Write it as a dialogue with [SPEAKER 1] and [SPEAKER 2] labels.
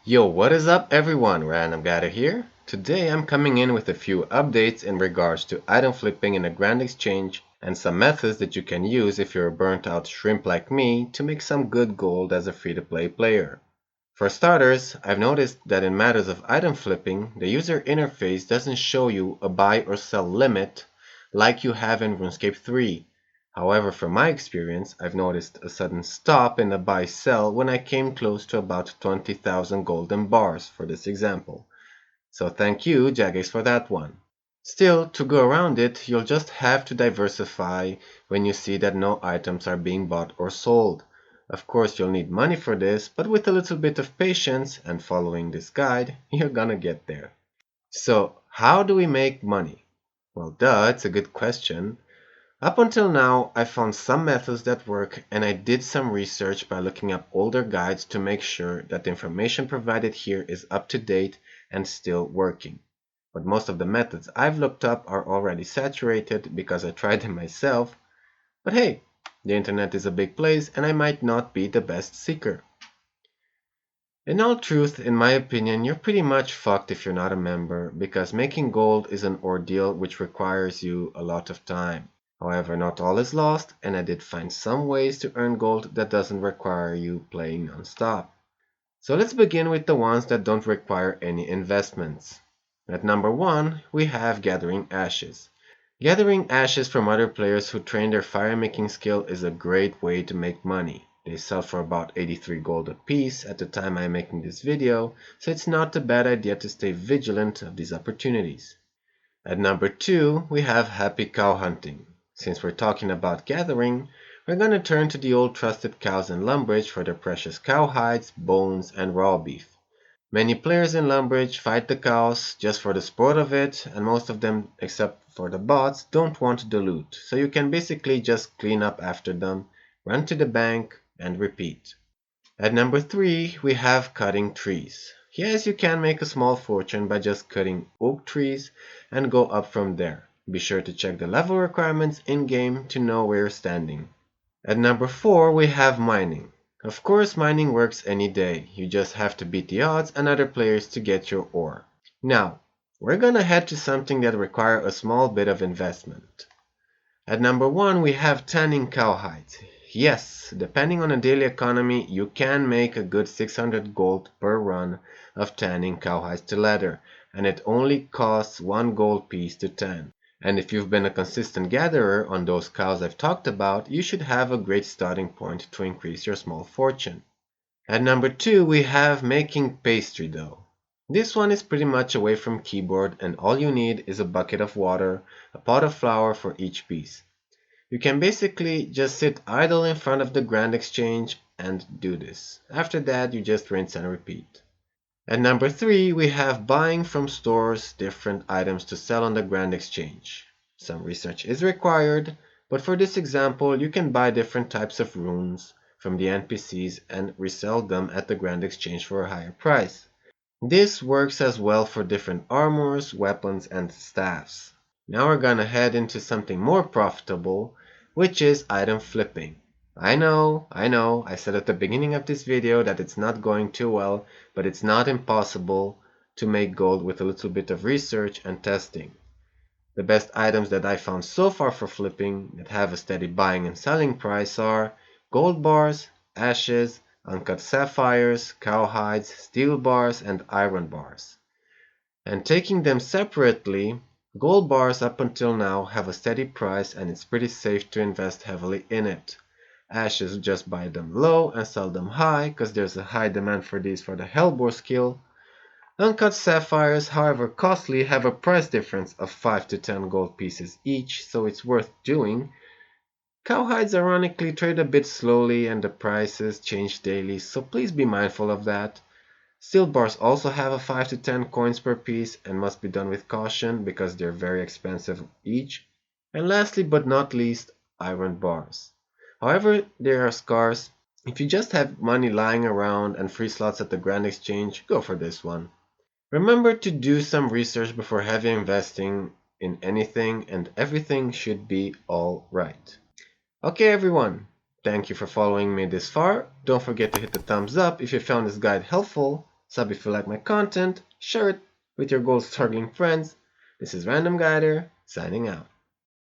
[SPEAKER 1] Yo, what is up everyone? Random Gather here. Today I'm coming in with a few updates in regards to item flipping in a Grand Exchange and some methods that you can use if you're a burnt out shrimp like me to make some good gold as a free-to-play player. For starters, I've noticed that in matters of item flipping, the user interface doesn't show you a buy or sell limit like you have in RuneScape 3. However, from my experience, I've noticed a sudden stop in the buy-sell when I came close to about 20,000 golden bars for this example. So thank you, Jagex, for that one. Still, to go around it, you'll just have to diversify when you see that no items are being bought or sold. Of course, you'll need money for this, but with a little bit of patience and following this guide, you're gonna get there. So, how do we make money? Well, it's a good question. Up until now, I found some methods that work, and I did some research by looking up older guides to make sure that the information provided here is up to date and still working. But most of the methods I've looked up are already saturated because I tried them myself. But hey, the internet is a big place and I might not be the best seeker. In all truth, in my opinion, you're pretty much fucked if you're not a member because making gold is an ordeal which requires you a lot of time. However, not all is lost, and I did find some ways to earn gold that doesn't require you playing non-stop. So let's begin with the ones that don't require any investments. At number 1, we have gathering ashes. Gathering ashes from other players who train their fire making skill is a great way to make money. They sell for about 83 gold a piece at the time I'm making this video, so it's not a bad idea to stay vigilant of these opportunities. At number 2, we have happy cow hunting. Since we're talking about gathering, we're gonna turn to the old trusted cows in Lumbridge for their precious cow hides, bones, and raw beef. Many players in Lumbridge fight the cows just for the sport of it, and most of them, except for the bots, don't want the loot, so you can basically just clean up after them, run to the bank, and repeat. At number 3, we have cutting trees. Yes, you can make a small fortune by just cutting oak trees and go up from there. Be sure to check the level requirements in-game to know where you're standing. At number 4, we have mining. Of course, mining works any day. You just have to beat the odds and other players to get your ore. Now, we're gonna head to something that requires a small bit of investment. At number 1, we have tanning cowhides. Yes, depending on the daily economy, you can make a good 600 gold per run of tanning cowhides to leather, and it only costs 1 gold piece to tan. And if you've been a consistent gatherer on those cows I've talked about, you should have a great starting point to increase your small fortune. At number 2, we have making pastry dough. This one is pretty much away from keyboard and all you need is a bucket of water, a pot of flour for each piece. You can basically just sit idle in front of the Grand Exchange and do this. After that, you just rinse and repeat. At number 3, we have buying from stores different items to sell on the Grand Exchange. Some research is required, but for this example, you can buy different types of runes from the NPCs and resell them at the Grand Exchange for a higher price. This works as well for different armors, weapons, and staffs. Now we're gonna head into something more profitable, which is item flipping. I know, I said at the beginning of this video that it's not going too well, but it's not impossible to make gold with a little bit of research and testing. The best items that I found so far for flipping that have a steady buying and selling price are gold bars, ashes, uncut sapphires, cowhides, steel bars, and iron bars. And taking them separately, gold bars up until now have a steady price and it's pretty safe to invest heavily in it. Ashes, just buy them low and sell them high, cause there's a high demand for these for the Hellbore skill. Uncut sapphires, however costly, have a price difference of 5 to 10 gold pieces each, so it's worth doing. Cowhides ironically trade a bit slowly and the prices change daily, so please be mindful of that. Steel bars also have a 5 to 10 coins per piece and must be done with caution because they're very expensive each. And lastly but not least, iron bars. However, they are scarce. If you just have money lying around and free slots at the Grand Exchange, go for this one. Remember to do some research before heavy investing in anything and everything should be alright. Okay everyone, thank you for following me this far. Don't forget to hit the thumbs up if you found this guide helpful. Sub if you like my content, share it with your gold struggling friends. This is Random Guider, signing out.